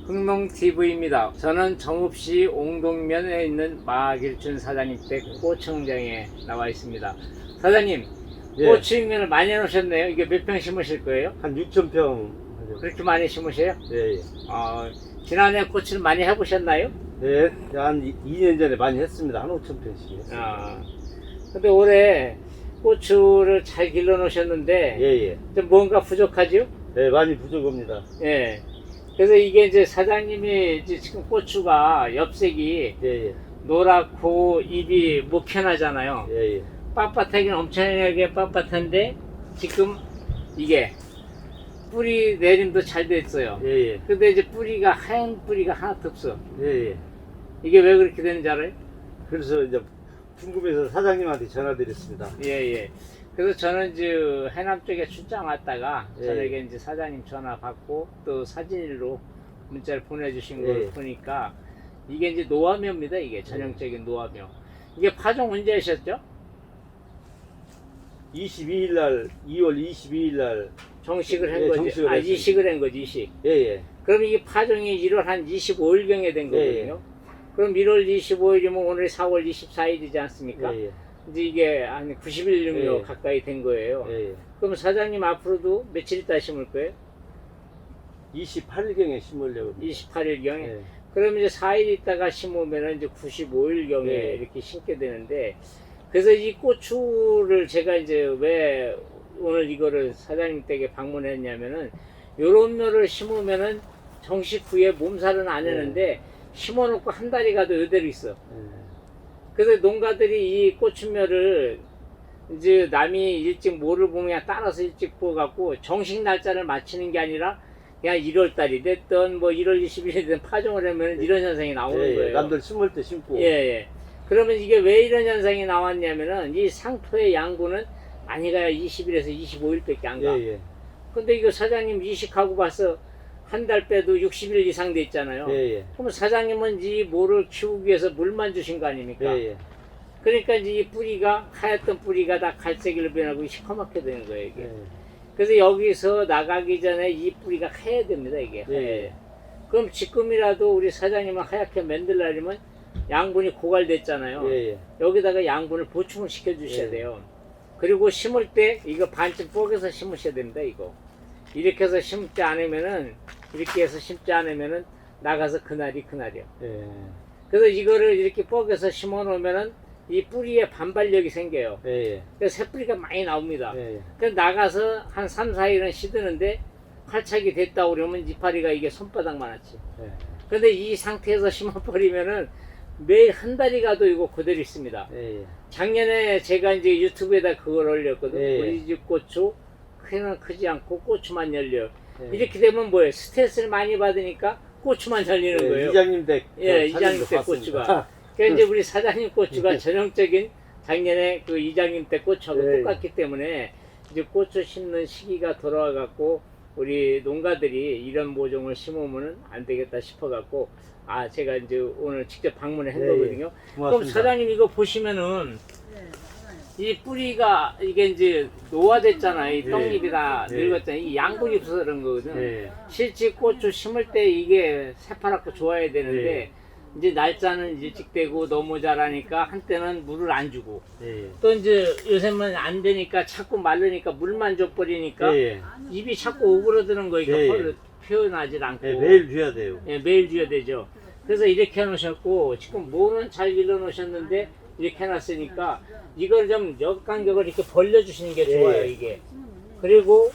흥농TV입니다. 저는 정읍시 옹동면에 있는 마길춘 사장님 댁 꽃농장에 나와 있습니다. 사장님, 예. 꽃농면을 많이 해놓으셨네요. 이게 몇 평 심으실 거예요? 한 6,000평. 그렇게 많이 심으세요? 예, 예. 지난해 꽃을 많이 해보셨나요? 예, 한 2년 전에 많이 했습니다. 한 5,000평씩 했습니다. 근데 올해 고추를 잘 길러 놓으셨는데, 예, 예. 좀 뭔가 부족하죠? 예, 많이 부족합니다. 예. 그래서 이게 이제 사장님이 이제 지금 고추가 엽색이 예, 예. 노랗고 잎이 무편하잖아요. 예, 예. 빳빳하긴 엄청나게 빳빳한데 지금 이게 뿌리 내림도 잘 됐어요. 예, 예. 근데 이제 뿌리가 하얀 뿌리가 하나도 없어. 예, 예. 이게 왜 그렇게 되는지 알아요? 그래서 이제 궁금해서 사장님한테 전화드렸습니다. 예. 그래서 저는 이제 해남 쪽에 출장 왔다가 예. 저녁에 이제 사장님 전화 받고 또 사진으로 문자를 보내주신 걸 예. 보니까 이게 이제 노화묘입니다. 이게 전형적인 노화묘. 이게 파종 언제 하셨죠? 22일 날, 2월 22일 날. 정식을 한 예, 거지. 정식을 했습니다. 이식을 한 거지, 이식. 예, 예. 그럼 이게 파종이 1월 한 25일경에 된 거거든요. 그럼 1월 25일이면 오늘 4월 24일이지 않습니까? 예, 예. 이제 이게 한 90일 정도 예. 가까이 된 거예요. 예, 예. 그럼 사장님 앞으로도 며칠 있다 심을 거예요? 28일경에 심으려고. 28일경에? 예. 그럼 이제 4일 있다가 심으면 이제 95일경에 예. 이렇게 심게 되는데, 그래서 이 고추를 제가 이제 왜 오늘 이거를 사장님 댁에 방문했냐면은, 요런 묘를 심으면은 정식 후에 몸살은 안 하는데, 심어놓고 한 달이 가도 이대로 있어. 예. 그래서 농가들이 이 고추묘를 이제 남이 일찍 뭐를 보면 그냥 따라서 일찍 부어갖고 정식 날짜를 맞추는 게 아니라 그냥 1월달이 됐던 뭐 1월 20일이 됐든 파종을 하면 이런 현상이 나오는 예, 예. 거예요. 남들 심을 때 심고. 예. 그러면 이게 왜 이런 현상이 나왔냐면은 이 상토의 양분은 많이 가야 20일에서 25일밖에 안 가. 예, 근데 이거 사장님 이식하고 봐서 한 달 빼도 60일 이상 돼 있잖아요. 예. 그럼 사장님은 이 모를 키우기 위해서 물만 주신 거 아닙니까? 예, 예. 그러니까 이제 이 뿌리가 하얗던 뿌리가 다 갈색으로 변하고 시커멓게 되는 거예요, 이게. 예. 그래서 여기서 나가기 전에 이 뿌리가 하얘야 됩니다, 이게. 예. 그럼 지금이라도 우리 사장님은 하얗게 만들려면 양분이 고갈됐잖아요. 예. 여기다가 양분을 보충을 시켜 주셔야 예. 돼요. 그리고 심을 때 이거 반쯤 뽀개서 심으셔야 됩니다, 이거. 이렇게 해서 심지 않으면은, 이렇게 해서 심지 않으면은 나가서 그날이야. 예. 그래서 이거를 이렇게 뽀개서 심어 놓으면은 이 뿌리에 반발력이 생겨요. 예. 그래서 새뿌리가 많이 나옵니다. 예. 그래서 나가서 한 3, 4일은 시드는데 활착이 됐다 그러면 이파리가 이게 손바닥만 하지. 예. 근데 이 상태에서 심어버리면은 매일 한 달이 가도 이거 그대로 있습니다. 예. 작년에 제가 이제 유튜브에다 그걸 올렸거든. 예. 우리 집 고추 크는 크지 않고 고추만 열려. 예. 이렇게 되면 뭐예요? 스트레스를 많이 받으니까 고추만 열리는 예. 거예요. 이장님 댁. 예, 사진도 이장님 댁 봤습니다. 고추가. 그러니까 이제 우리 사장님 고추가 전형적인 작년에 그 이장님 댁 고추하고 예. 똑같기 때문에 이제 고추 심는 시기가 돌아와 갖고 우리 농가들이 이런 모종을 심으면은 안 되겠다 싶어 갖고 제가 이제 오늘 직접 방문을 한 예, 거거든요. 그럼 고맙습니다. 사장님 이거 보시면은 이 뿌리가 이게 이제 노화됐잖아요. 이 예. 떡잎이 다 예. 늙었잖아요. 이 양분이 없어서 그런 거거든요. 예. 실제 고추 심을 때 이게 새파랗고 좋아야 되는데 예. 이제 날짜는 일찍 되고 너무 자라니까 한때는 물을 안 주고 예. 또 이제 요새는 안 되니까 자꾸 마르니까 물만 줘버리니까 예. 입이 자꾸 오그러드는 거니까 예. 별로 표현하지 않고 예. 매일 줘야 돼요. 매일 줘야 되죠. 그래서 이렇게 해놓으셨고 지금 모는 잘 길러 놓으셨는데 이렇게 해놨으니까 이걸 좀 역간격을 이렇게 벌려주시는 게 좋아요. 예. 이게 그리고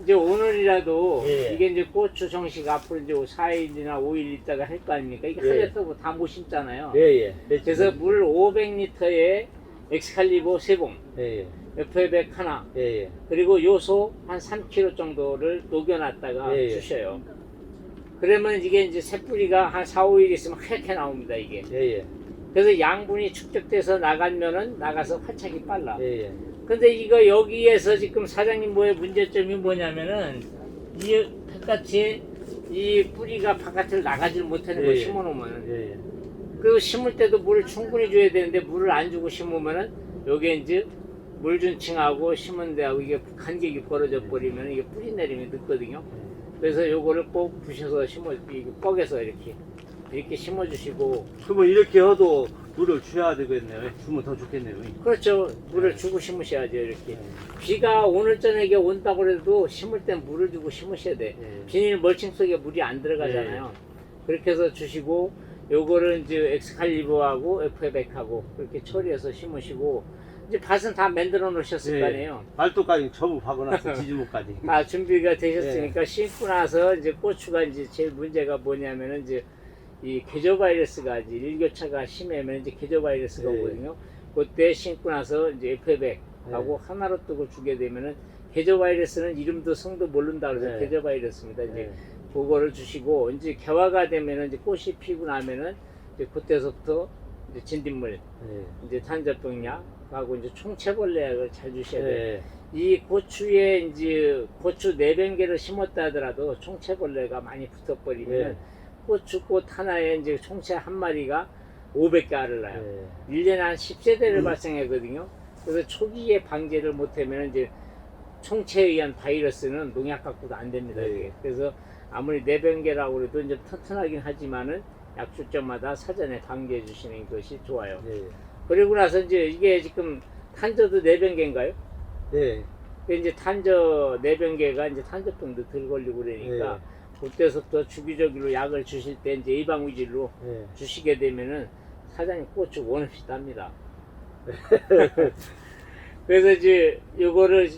이제 오늘이라도 예. 이게 이제 고추 정식 앞으로 이제 4일이나 5일 있다가 할 거 아닙니까? 이게 예. 하얗다고 다 못 심잖아요. 예. 그래서 물 500리터에 엑스칼리버 3봉, 예. FF100 하나, 예. 그리고 요소 한 3kg 정도를 녹여놨다가 예. 주셔요. 그러면 이게 이제 새뿌리가 한 4, 5일 있으면 하얗게 나옵니다, 이게. 예. 그래서 양분이 축적돼서 나가면은 나가서 활착이 빨라. 예. 근데 이거 여기에서 지금 사장님 뭐의 문제점이 뭐냐면은 이 바깥에 이 뿌리가 바깥을 나가질 못하는 거 예. 심어놓으면은 예. 그 심을 때도 물을 충분히 줘야 되는데 물을 안 주고 심으면은 요게 이제 물 준층하고 심은 데하고 이게 간격이 벌어져 버리면 이게 뿌리 내림이 늦거든요. 그래서 요거를 꼭 부셔서 뻐개서 이렇게 심어주시고. 그러면 이렇게 해도 물을 줘야 되겠네요. 주면 더 좋겠네요. 그렇죠. 물을 네. 주고 심으셔야죠, 이렇게. 네. 비가 오늘 저녁에 온다고 해도 심을 땐 물을 주고 심으셔야 돼. 네. 비닐 멀칭 속에 물이 안 들어가잖아요. 그렇게 해서 주시고, 요거를 이제 엑스칼리버하고 FF하고 그렇게 처리해서 심으시고, 이제 밭은 다 만들어 놓으셨을 거 아니에요. 발도까지 전부 박아놨어. 지지모까지. 다 준비가 되셨으니까 심고 나서 이제 고추가 이제 제일 문제가 뭐냐면은 이제 이 계저 바이러스가 이제 일교차가 심하면 이제 계저 바이러스가 네. 오거든요. 그때 심고 나서 이제 FF하고 하나로 뜨고 주게 되면은 계저 바이러스는 이름도 성도 모른다 그래서 네. 계저 바이러스입니다. 이제 네. 그거를 주시고 이제 개화가 되면은 이제 꽃이 피고 나면은 이제 그때서부터 이제 진딧물 네. 이제 탄저병약하고 이제 총체벌레약을 잘 주셔야 돼요. 네. 이 고추에 이제 고추 4병개를 심었다 하더라도 총체벌레가 많이 붙어버리면 네. 고추꽃 하나에 이제 총체 한 마리가 500개 알을 낳아요. 네. 1년에 한 10세대를 발생하거든요. 그래서 초기에 방제를 못하면 이제 총체에 의한 바이러스는 농약 갖고도 안 됩니다. 네. 이게. 그래서 아무리 4병개라고 해도 이제 튼튼하긴 하지만은 약주점마다 사전에 방제해 주시는 것이 좋아요. 네. 그리고 나서 이제 이게 지금 탄저도 4병개인가요? 네. 이제 탄저 4병개가 이제 탄저병도 덜 걸리고 그러니까 그때서부터 주기적으로 약을 주실 때 이제 예방위질로 네. 주시게 되면은 사장님 고추 원 없이 땁니다. 그래서 이제 요거를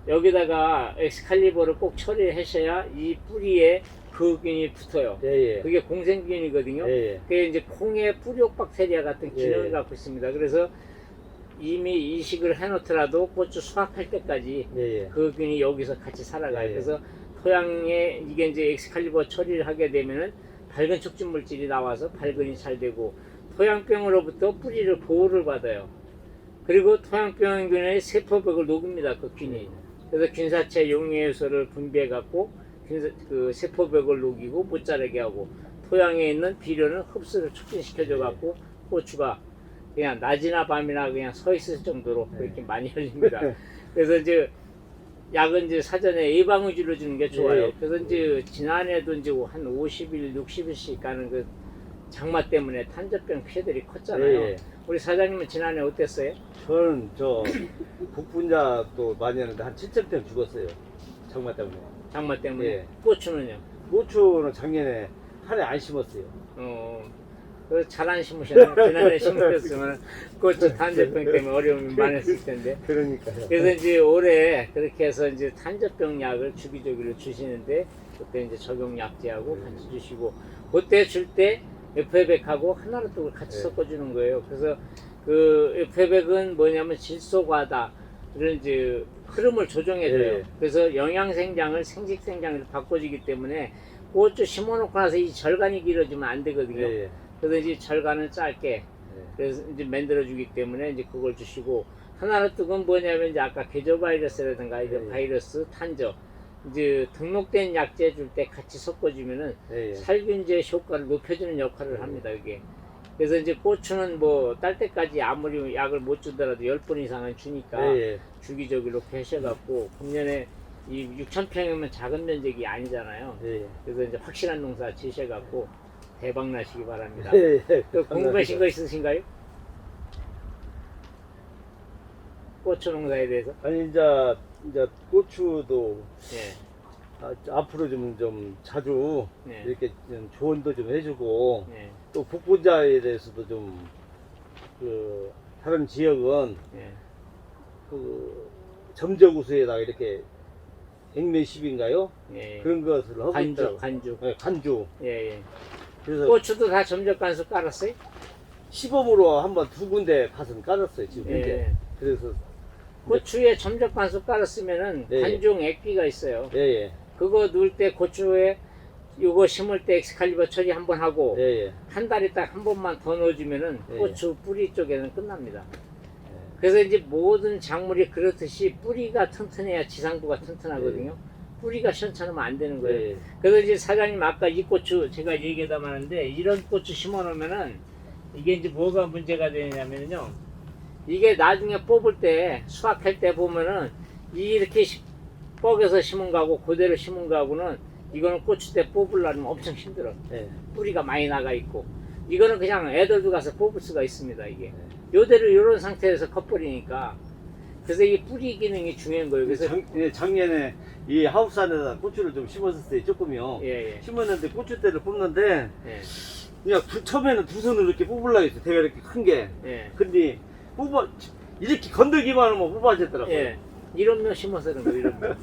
여기다가 엑스칼리버를 꼭 처리하셔야 이 뿌리에 그균이 붙어요. 예, 예. 그게 공생균이거든요. 예, 예. 그게 이제 콩의 뿌리옥 박테리아 같은 기능을 예. 갖고 있습니다. 그래서 이미 이식을 해놓더라도 고추 수확할 때까지 예, 예. 그 균이 여기서 같이 살아가요. 예. 그래서 토양에 이게 이제 엑스칼리버 처리를 하게 되면은 밝은 촉진 물질이 나와서 발근이 잘 되고 토양병으로부터 뿌리를 보호를 받아요. 그리고 토양병균의 세포벽을 녹입니다. 그 균이. 그래서 균사체 용해효소를 분비해 갖고 그 세포벽을 녹이고 못 자라게 하고 토양에 있는 비료는 흡수를 촉진시켜줘 갖고 고추가 그냥 낮이나 밤이나 그냥 서 있을 정도로 그렇게 많이 열립니다. 그래서 이제 약은 이제 사전에 예방위주로 주는 게 좋아요. 네. 그래서 이제 지난해도 이제 한 50일, 60일씩 가는 그 장마 때문에 탄저병 피해들이 컸잖아요. 예, 예. 우리 사장님은 지난해 어땠어요? 저는 저 국분자도 많이 하는데 한 7,000평 죽었어요. 장마 때문에. 장마 때문에. 예. 고추는요? 고추는 작년에 한 해 안 심었어요. 그래서 잘 안 심으셨나요? 지난해 심으셨으면 고추 탄저병 때문에 어려움이 많았을 텐데. 그러니까요. 그래서 이제 올해 그렇게 해서 이제 탄저병 약을 주기적으로 주시는데 그때 이제 적용약제하고 같이 주시고 그때 줄 때 FF하고 하나로 또 같이 네. 섞어주는 거예요. 그래서 그 FF은 뭐냐면 질소과다 이런 이제 흐름을 조정해줘요. 네. 그래서 영양생장을 생식생장으로 바꿔주기 때문에 고추 심어놓고 나서 이 절간이 길어지면 안 되거든요. 예, 예. 그래서 이제 절간은 짧게 그래서 이제 만들어주기 때문에 이제 그걸 주시고 하나로 뜨건 뭐냐면 이제 아까 계저 바이러스라든가 이제 네. 바이러스 탄저 이제 등록된 약제 줄 때 같이 섞어주면은 예, 예. 살균제 효과를 높여주는 역할을 합니다 이게. 그래서 이제 고추는 뭐 딸 때까지 아무리 약을 못 주더라도 10번 이상은 주니까 예, 예. 주기적으로 하셔갖고 금년에 이 6,000평이면 작은 면적이 아니잖아요. 예, 예. 그래서 이제 확실한 농사 지셔갖고 대박 나시기 바랍니다. 예, 예. 또 궁금하신 거 있으신가요? 고추 농사에 대해서? 아니 이제 고추도 예, 앞으로 좀 자주 네. 이렇게 좀 조언도 좀 해주고 예, 또 북분자에 대해서도 좀 그 다른 지역은 예, 그 점적우수에다가 이렇게 액면십인가요? 예. 그런 것을 하고 간주, 있더라고요. 간주. 네, 간주. 예, 예. 그래서 고추도 다 점적간수 깔았어요? 시범으로 한번 2군데 밭은 깔았어요 지금 현재. 예. 그래서 고추에 점적간수 깔았으면은 네. 관중 액비가 있어요. 예예 그거 넣을 때 고추에 요거 심을 때 엑스칼리버 처리 한번 하고 예예 한 달 있다 한 번만 더 넣어주면은 네. 고추 뿌리 쪽에는 끝납니다. 그래서 이제 모든 작물이 그렇듯이 뿌리가 튼튼해야 지상부가 튼튼하거든요. 뿌리가 시원찮으면 안 되는 거예요. 예. 그래서 이제 사장님 아까 이 고추 제가 얘기하다 마는데 이런 고추 심어 놓으면은 이게 이제 뭐가 문제가 되냐면요. 이게 나중에 뽑을 때 수확할 때 보면은 이렇게 뻐겨서 심은 거하고 그대로 심은 거하고는 이거는 고추대 뽑으려면 엄청 힘들어. 예. 뿌리가 많이 나가 있고. 이거는 그냥 애들도 가서 뽑을 수가 있습니다, 이게. 요대로 요런 상태에서 컷버리니까. 그래서 이 뿌리 기능이 중요한 거예요. 그래서 작년에 이 하우스 안에다 고추를 좀 심었었어요, 조금요. 예. 심었는데 고추대를 뽑는데 예. 그냥 처음에는 두 손으로 이렇게 뽑으려고 했어요. 대가 이렇게 큰 게. 예. 근데 이렇게 건들기만 하면 뽑아지더라고요. 예. 이런 묘 심어서 그런 거, 이런 묘.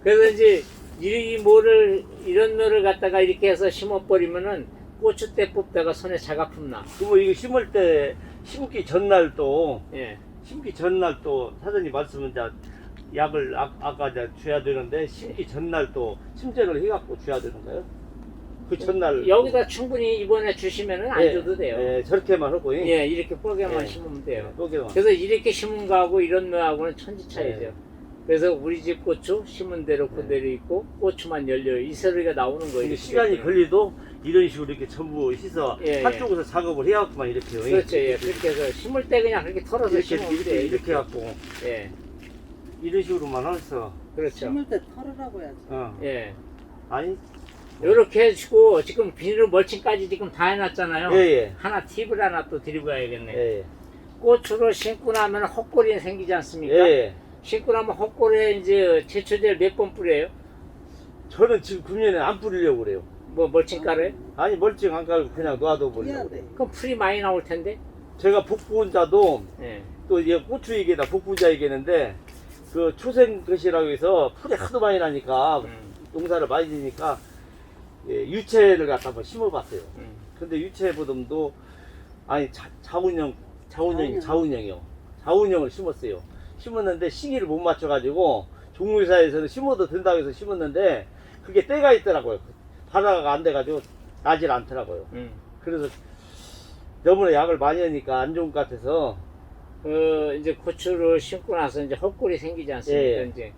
그래서 이제 이런 묘를 갖다가 이렇게 해서 심어버리면은 고추대 뽑다가 손에 자가품 나. 그리고 이거 심을 때 심기 전날 또 예. 사장님 말씀은 이제 약을 아까 이제 줘야 되는데 심기 전날 또 침전을 해갖고 줘야 되는 거예요? 그 전날 여기다 충분히 이번에 주시면은 안 줘도 돼요. 예, 저렇게만 하고 예, 이렇게 뽀개만 예. 심으면 돼요. 뽀개만. 그래서 이렇게 심은 거하고 이런 묘하고는 천지 차이죠. 예. 그래서 우리 집 고추 심은 대로 그대로 있고 고추만 열려요. 이 소리가 나오는 거예요. 근데 이렇게. 시간이 걸리도 이런 식으로 이렇게 전부 씻어 예, 한쪽에서 작업을 해갖고만 이렇게 그렇죠. 예. 그렇게 해서 심을 때 그냥 그렇게 털어서 심으면 돼요. 이렇게 해갖고 예. 이런 식으로만 해서 그렇죠. 심을 때 털으라고 해야지. 예. 아니 요렇게 해주고 지금 비닐 멀칭까지 지금 다 해놨잖아요. 예예 하나 팁을 하나 또 드리고 가야겠네. 예. 고추를 심고 나면 헛골이 생기지 않습니까? 예. 심고 나면 헛골에 이제 제초제를 몇 번 뿌려요? 저는 지금 금년에 안 뿌리려고 그래요. 뭐 멀칭가루요? 아니 멀쩡 안 깔고 그냥 놔둬 뿌려야 버리려고 돼. 그래요. 그럼 풀이 많이 나올 텐데. 제가 복분자도 예. 또 이게 고추 얘기다 복분자 얘기했는데 그 초생것이라고 해서 풀이 하도 많이 나니까 농사를 많이 지니까 예, 유채를 갖다 한번 심어봤어요. 근데 유채보담도 아니 자운형을 심었어요. 심었는데 시기를 못 맞춰가지고 종무사에서는 심어도 된다고 해서 심었는데 그게 때가 있더라고요. 발화가 안 돼가지고 나질 않더라고요. 그래서 너무나 약을 많이 하니까 안 좋은 것 같아서 이제 고추를 심고 나서 이제 헛골이 생기지 않습니까? 예. 이제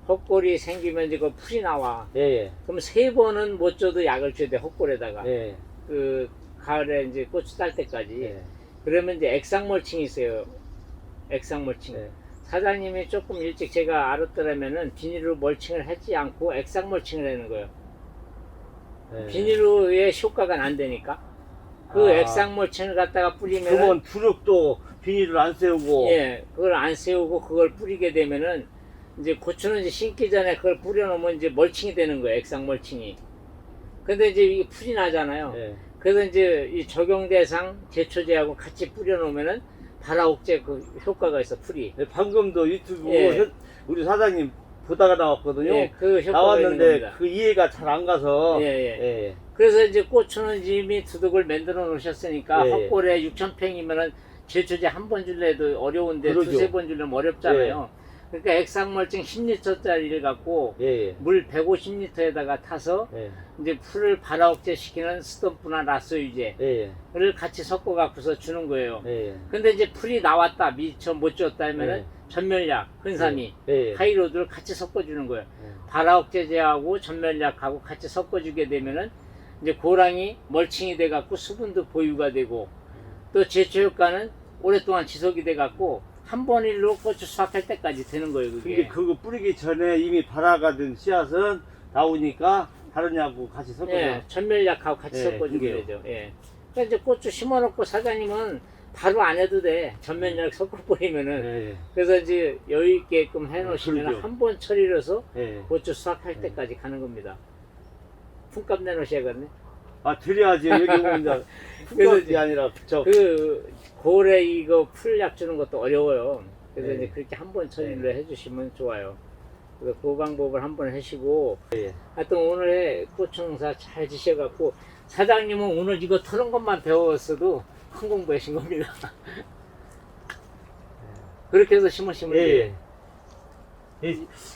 헛골이 생기면 이제 그 풀이 나와. 예예 그럼 3번은 못 줘도 약을 줘야 돼, 헛골에다가. 예. 그 가을에 이제 고추 딸 때까지. 예. 그러면 이제 액상멀칭이 있어요. 액상멀칭. 예. 사장님이 조금 일찍 제가 알았더라면은 비닐로 멀칭을 하지 않고 액상멀칭을 하는 거예요. 예. 비닐로의 효과가 안 되니까. 그 아. 액상멀칭을 갖다가 뿌리면 그건 두릅도 비닐을 안 세우고 예, 그걸 안 세우고 그걸 뿌리게 되면은 이제 고추는 이제 심기 전에 그걸 뿌려놓으면 이제 멀칭이 되는 거예요. 액상 멀칭이. 근데 이제 이게 풀이 나잖아요. 예. 그래서 이제 이 적용 대상 제초제하고 같이 뿌려놓으면은 발화옥제 그 효과가 있어, 풀이. 네, 방금도 유튜브 예. 우리 사장님 보다가 나왔거든요. 예, 그 효과가 있는 나왔는데 겁니다. 그 이해가 잘 안 가서 예, 예. 예. 그래서 이제 고추는 이미 두둑을 만들어 놓으셨으니까 예, 예. 헛골에 6,000평이면은 제초제 한 번 줄래도 어려운데 그러죠. 두세 번 줄려면 어렵잖아요. 그러니까 액상멀칭 10리터짜리를 갖고 예. 물 150리터에다가 타서 예. 이제 풀을 발화옥제 시키는 스톰프나 라소유제를 예. 같이 섞어 갖고서 주는 거예요. 예. 근데 이제 풀이 나왔다, 미처 못 줬다 하면은 예. 전멸약, 흔삼이, 예. 하이로드를 같이 섞어 주는 거예요. 예. 발화옥제제하고 전멸약하고 같이 섞어 주게 되면은 이제 고랑이 멀칭이 돼 갖고 수분도 보유가 되고 또 제초 효과는 오랫동안 지속이 돼 갖고 한 번 일로 고추 수확할 때까지 되는 거예요, 근데 그게. 그거 뿌리기 전에 이미 발화가 된 씨앗은 나오니까 다른 약하고 같이 섞어서 예, 전멸약하고 같이 예, 섞어주게 그게요. 되죠. 예. 그러니까 이제 고추 심어놓고 사장님은 바로 안 해도 돼. 전멸약 섞어 뿌리면은. 예. 그래서 이제 여유 있게끔 해놓으시면 그러죠. 한 번 처리해서 예. 고추 수확할 예. 때까지 가는 겁니다. 품값 내놓으셔야겠네. 아 드려야지 여기 오면 이제 그래서 그것이 아니라 그 고래 이거 풀약 주는 것도 어려워요. 그래서 예. 이제 그렇게 한 번 처리를 해주시면 좋아요. 그래서 그 방법을 한번 하시고 예. 하여튼 오늘 고추 농사 잘 지셔갖고 사장님은 오늘 이거 터는 것만 배웠어도 큰 공부하신 겁니다. 그렇게 해서 심으시면 돼요. 예.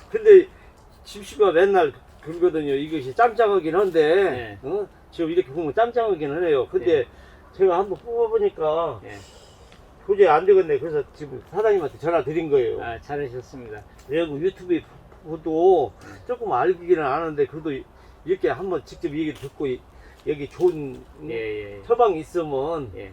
근데 집시가 맨날 그러거든요. 이것이 짱짱하긴 한데 예. 어? 지금 이렇게 보면 짱짱하긴 하네요. 근데 예. 제가 한번 뽑아보니까 예. 도저히 안 되겠네. 그래서 지금 사장님한테 전화 드린 거예요. 아, 잘하셨습니다. 그리고 유튜브에 보도 조금 알기는 아는데 그래도 이렇게 한번 직접 얘기 듣고 여기 좋은 예, 예. 처방이 있으면 예.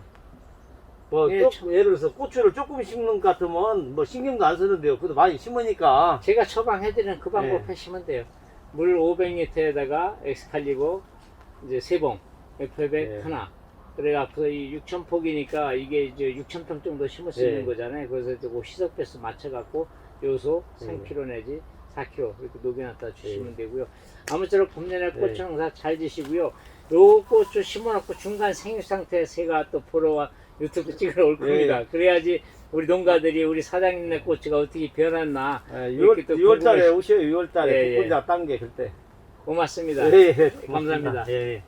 뭐 예, 예를 들어서 고추를 조금 심는 것 같으면 뭐 신경도 안 쓰는데요. 그래도 많이 심으니까 제가 처방해드리는 그 방법 예. 하시면 돼요. 물 500리터에다가 엑스칼리버 이제 3봉, F100 네. 하나. 그래갖고 이 6,000폭이니까 이게 이제 6,000평 정도 심을 수 네. 있는 거잖아요. 그래서 그 희석 배수 맞춰갖고 요소 네. 3kg 내지 4kg 이렇게 녹여놨다 주시면 되고요. 아무쪼록 봄내내 고추 네. 농사 잘 지시고요. 요 고추 심어놓고 중간 생육 상태 제가 또 보러 와 유튜브 찍으러 올 겁니다. 네. 그래야지 우리 농가들이 우리 사장님네 고추가 어떻게 변했나 이렇게 또 6월달에 궁금해- 오셔요. 6월달에 예, 예. 복분자 딴 게 그때. 고맙습니다. 예, 예, 감사합니다. 예, 예.